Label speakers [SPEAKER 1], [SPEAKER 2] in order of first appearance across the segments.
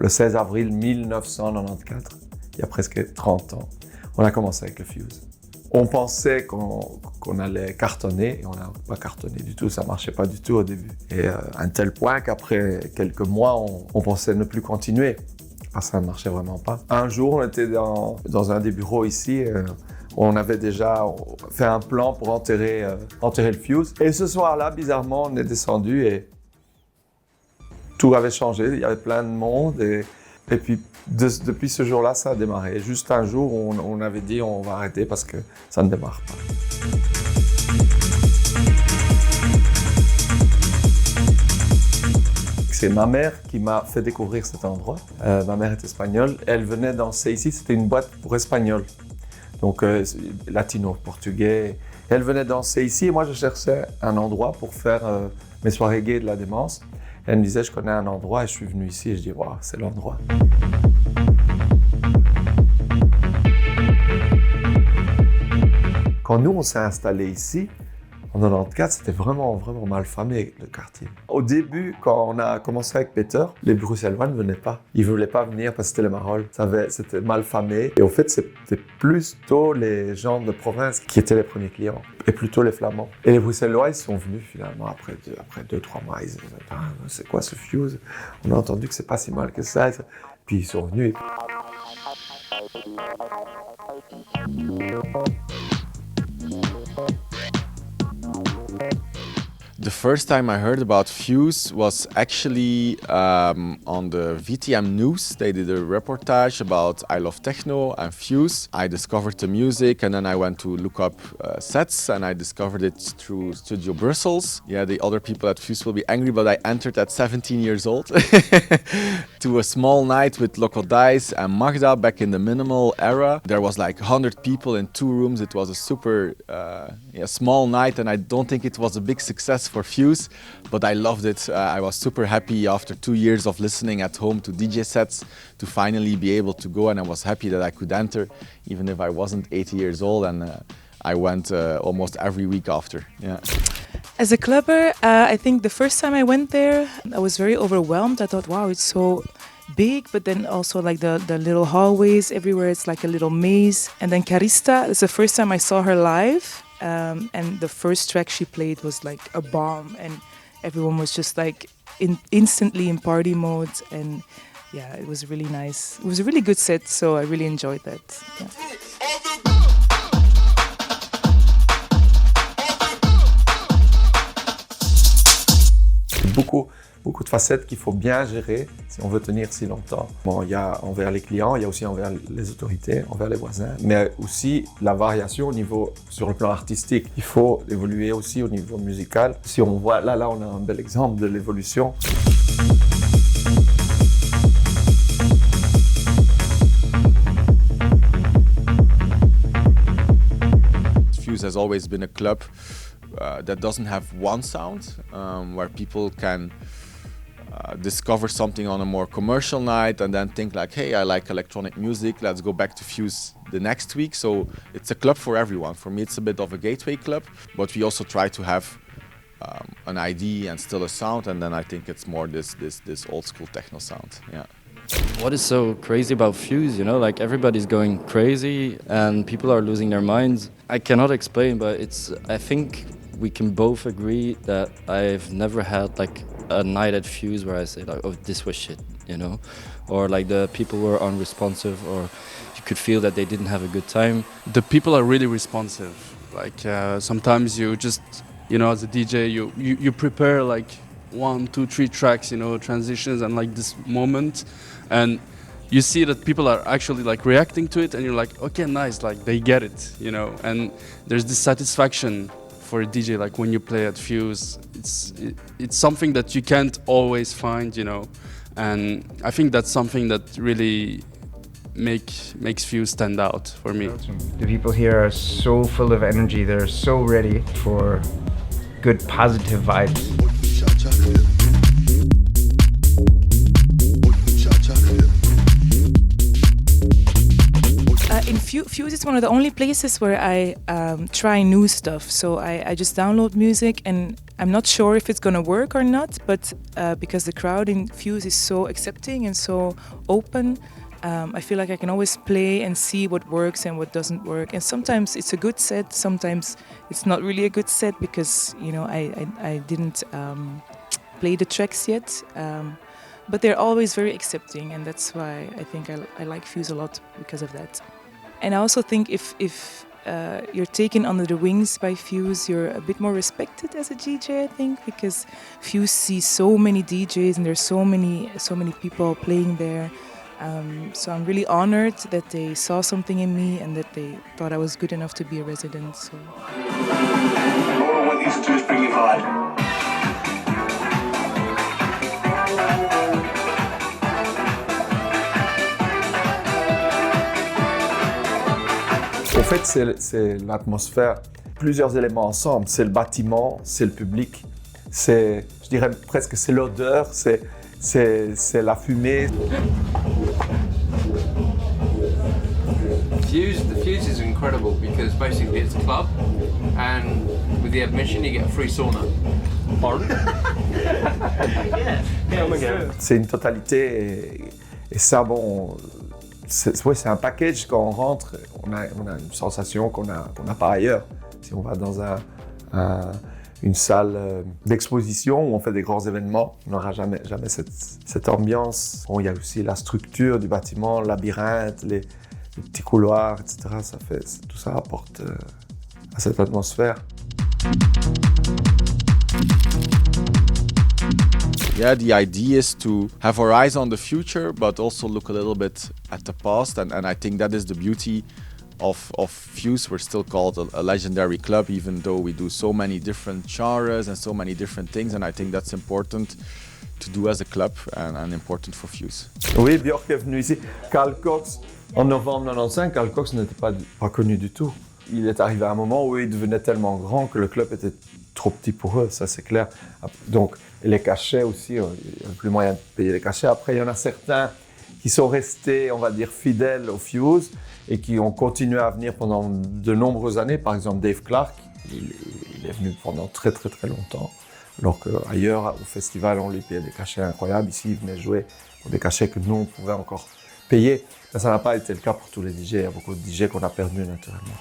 [SPEAKER 1] le 16 avril 1994, il y a presque 30 ans, on a commencé avec le Fuse. On pensait qu'on allait cartonner et on n'a pas cartonné du tout, ça marchait pas du tout au début. Et à un tel point qu'après quelques mois, on pensait ne plus continuer. Parce que ça ne marchait vraiment pas. Un jour, on était dans un des bureaux ici, on avait déjà fait un plan pour enterrer le Fuse. Et ce soir-là, bizarrement, on est descendu et tout avait changé, il y avait plein de monde. Et puis, depuis ce jour-là, ça a démarré. Juste un jour, on avait dit on va arrêter parce que ça ne démarre pas. C'est ma mère qui m'a fait découvrir cet endroit. Ma mère est espagnole. Elle venait danser ici. C'était une boîte pour espagnols. Donc, latino, portugais. Elle venait danser ici et moi, je cherchais un endroit pour faire mes soirées gays de la démence. Elle me disait, je connais un endroit et je suis venu ici et je dis, waouh, c'est l'endroit. Quand nous, on s'est installés ici, en 94, c'était vraiment mal famé, le quartier. Au début, quand on a commencé avec Peter, les bruxellois ne venaient pas. Ils ne voulaient pas venir parce que c'était les Marols. C'était mal famé. Et au fait, c'était plutôt les gens de province qui étaient les premiers clients. Et plutôt les Flamands. Et les bruxellois, ils sont venus finalement après 2-3 mois. Ils disaient, ah, c'est quoi ce Fuse? On a entendu que c'est pas si mal que ça. Puis ils sont venus.
[SPEAKER 2] The first time I heard about Fuse was actually on the VTM News. They did a reportage about I Love Techno and Fuse. I discovered the music and then I went to look up sets and I discovered it through Studio Brussels. Yeah, the other people at Fuse will be angry, but I entered at 17 years old to a small night with Loco Dice and Magda back in the minimal era. There was like 100 people in 2 rooms. It was a super small night and I don't think it was a big success for Fuse, but I loved it. I was super happy after 2 years of listening at home to DJ sets to finally be able to go, and I was happy that I could enter, even if I wasn't 80 years old, and I went almost every week after. Yeah.
[SPEAKER 3] As a clubber, I think the first time I went there, I was very overwhelmed. I thought, wow, it's so big, but then also like the little hallways everywhere, it's like a little maze. And then Carista, it's the first time I saw her live. And the first track she played was like a bomb, and everyone was just like instantly in party mode. And yeah, it was really nice. It was a really good set, so I really enjoyed that. Yeah.
[SPEAKER 1] Beaucoup de facettes qu'il faut bien gérer si on veut tenir si longtemps. Bon, il y a envers les clients, il y a aussi envers les autorités, envers les voisins, mais aussi la variation au niveau, sur le plan artistique. Il faut évoluer aussi au niveau musical. Si on voit, là on a un bel exemple de l'évolution.
[SPEAKER 2] Fuse has always been a club that doesn't have one sound, where people can discover something on a more commercial night and then think like, hey, I like electronic music, let's go back to Fuse the next week. So it's a club for everyone. For me, it's a bit of a gateway club, but we also try to have an ID and still a sound, and then I think it's more this old school techno sound. Yeah.
[SPEAKER 4] What is so crazy about Fuse, you know, like everybody's going crazy and people are losing their minds. I cannot explain, but I think we can both agree that I've never had like a night at Fuse where I say like, oh, this was shit, you know, or like the people were unresponsive, or you could feel that they didn't have a good time.
[SPEAKER 5] The people are really responsive. Like sometimes you just, you know, as a DJ, you prepare like 1, 2, 3 tracks, you know, transitions and like this moment, and you see that people are actually like reacting to it, and you're like, okay, nice, like they get it, you know, and there's this satisfaction for a DJ, like when you play at Fuse, it's something that you can't always find, you know, and I think that's something that really makes Fuse stand out for me.
[SPEAKER 6] The people here are so full of energy, they're so ready for good positive vibes.
[SPEAKER 3] In Fuse is one of the only places where I try new stuff. So I just download music and I'm not sure if it's going to work or not, but because the crowd in Fuse is so accepting and so open, I feel like I can always play and see what works and what doesn't work. And sometimes it's a good set, sometimes it's not really a good set because, you know, I didn't play the tracks yet. But they're always very accepting, and that's why I think I like Fuse a lot because of that. And I also think if you're taken under the wings by Fuse, you're a bit more respected as a DJ, I think, because Fuse sees so many DJs and there's so many people playing there. So I'm really honored that they saw something in me and that they thought I was good enough to be a resident. So.
[SPEAKER 7] All I want you to do is bring your vibe.
[SPEAKER 1] En fait, c'est l'atmosphère, plusieurs éléments ensemble. C'est le bâtiment, c'est le public, je dirais presque c'est l'odeur, c'est la fumée.
[SPEAKER 8] The Fuse is incredible because basically it's a club, and with the admission you get a free sauna. Pardon?
[SPEAKER 1] C'est une totalité et ça, bon, c'est un package. Quand on rentre, on a une sensation qu'on n'a pas ailleurs. Si on va dans une salle d'exposition où on fait des grands événements, on n'aura jamais cette ambiance. Bon, il y a aussi la structure du bâtiment, le labyrinthe, les petits couloirs, etc. Tout ça apporte à cette atmosphère.
[SPEAKER 2] Yeah, the idea is to have our eyes on the future, but also look a little bit at the past. And I think that is the beauty of Fuse. We're still called a legendary club, even though we do so many different genres and so many different things. And I think that's important to do as a club and important for Fuse.
[SPEAKER 1] Oui, Björk est venu ici. Carl Cox, en novembre 95, Carl Cox n'était pas connu du tout. Il est arrivé à un moment où il devenait tellement grand que le club était trop petit pour eux, ça c'est clair. Donc, les cachets aussi, il n'y avait plus moyen de payer les cachets. Après, il y en a certains qui sont restés, on va dire, fidèles au Fuse et qui ont continué à venir pendant de nombreuses années. Par exemple, Dave Clark, il est venu pendant très très très longtemps. Alors qu'ailleurs, au festival, on lui payait des cachets incroyables. Ici, il venait jouer pour des cachets que nous, on pouvait encore payer. Mais ça n'a pas été le cas pour tous les DJ. Il y a beaucoup de DJ qu'on a perdus naturellement.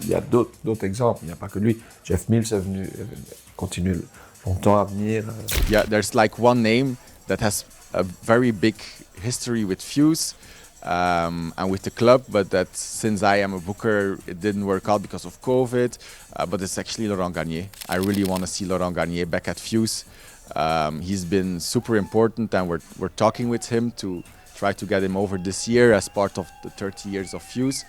[SPEAKER 1] Il y a d'autres exemples, il n'y a pas que lui. Jeff Mills est venu, continue longtemps à venir.
[SPEAKER 2] Yeah, there's like one name that has a very big history with Fuse and with the club, but that since I am a booker, it didn't work out because of COVID, but it's actually Laurent Garnier. I really want to see Laurent Garnier back at Fuse. He's been super important and we're talking with him to try to get him over this year as part of the 30 years of Fuse.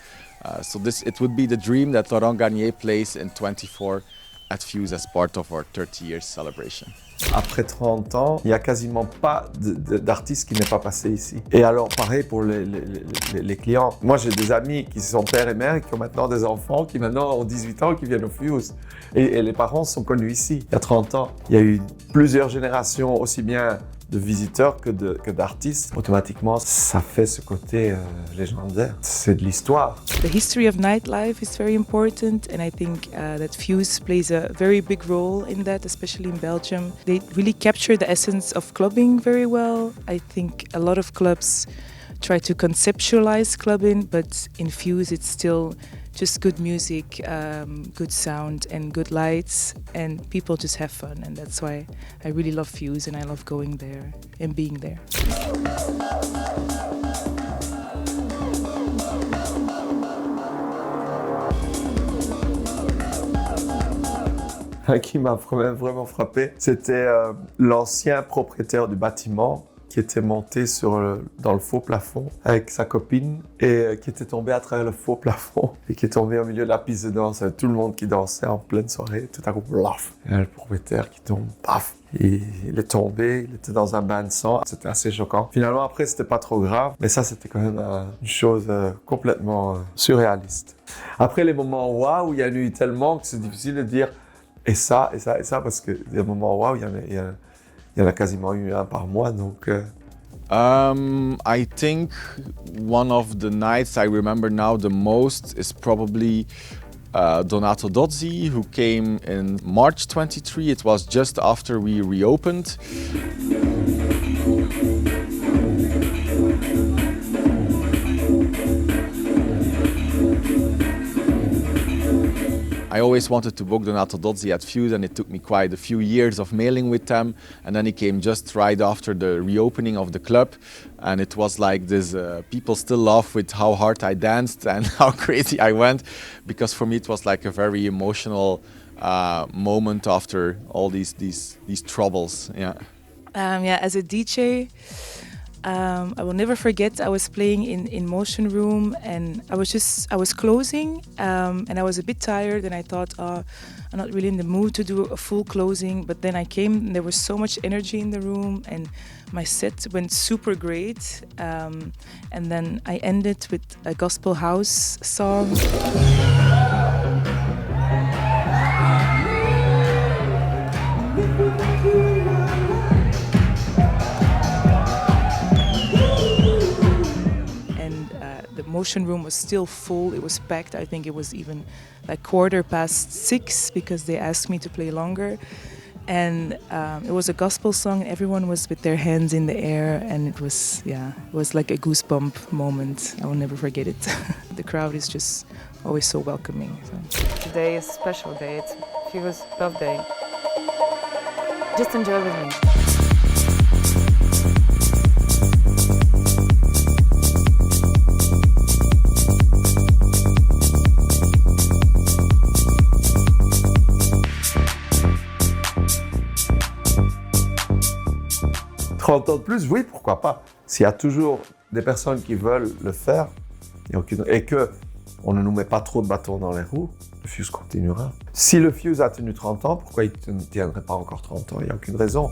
[SPEAKER 2] So it would be the dream that Laurent Garnier plays in 24 at Fuse as part of our 30 years celebration.
[SPEAKER 1] Après 30 ans, il n'y a quasiment pas d'artiste qui n'est pas passé ici. Et alors, pareil pour les clients. Moi, j'ai des amis qui sont père et mère et qui ont maintenant des enfants qui maintenant ont 18 ans qui viennent au Fuse. Et les parents sont connus ici, il y a 30 ans. Il y a eu plusieurs générations, aussi bien de visiteurs que d'artistes. Automatiquement, ça fait ce côté légendaire. C'est de l'histoire.
[SPEAKER 3] The history of nightlife is very important, and I think that Fuse plays a very big role in that, especially in Belgium. They really capture the essence of clubbing very well. I think a lot of clubs try to conceptualize clubbing, but in Fuse it's still just good music, good sound and good lights, and people just have fun, and that's why I really love Fuse and I love going there and being there.
[SPEAKER 1] Qui m'a vraiment frappé, c'était l'ancien propriétaire du bâtiment qui était monté dans le faux plafond avec sa copine et qui était tombé à travers le faux plafond et qui est tombé au milieu de la piste de danse avec tout le monde qui dansait en pleine soirée. Tout à coup, blaf, et le propriétaire qui tombe, paf, et il est tombé, il était dans un bain de sang. C'était assez choquant. Finalement, après, c'était pas trop grave, mais ça, c'était quand même une chose complètement surréaliste. Après, les moments waouh, il y en a eu tellement que c'est difficile de dire et ça, parce que des moments waouh, il y en a quasiment eu un par mois, donc
[SPEAKER 2] I think one of the nights I remember now the most is probably Donato Dozzi, who came in March 23. It was just after we reopened. I always wanted to book Donato Dozzi at Fuse, and it took me quite a few years of mailing with them. And then he came just right after the reopening of the club. And it was like this, people still laugh with how hard I danced and how crazy I went. Because for me it was like a very emotional moment after all these troubles. Yeah.
[SPEAKER 3] As a DJ, I will never forget, I was playing in Motion Room, and I was closing, and I was a bit tired, and I thought, I'm not really in the mood to do a full closing, but then I came and there was so much energy in the room, and my set went super great, and then I ended with a gospel house song. The Motion Room was still full, it was packed. I think it was even like 6:15 because they asked me to play longer. And it was a gospel song, everyone was with their hands in the air, and it was like a goosebump moment. I will never forget it. The crowd is just always so welcoming. So.
[SPEAKER 9] Today is a special day, it's Fuse birthday. Just enjoy with me.
[SPEAKER 1] Ans de plus, oui, pourquoi pas. S'il y a toujours des personnes qui veulent le faire, et qu'on ne nous met pas trop de bâtons dans les roues, le Fuse continuera. Si le Fuse a tenu 30 ans, pourquoi il ne tiendrait pas encore 30 ans? Il n'y a aucune raison.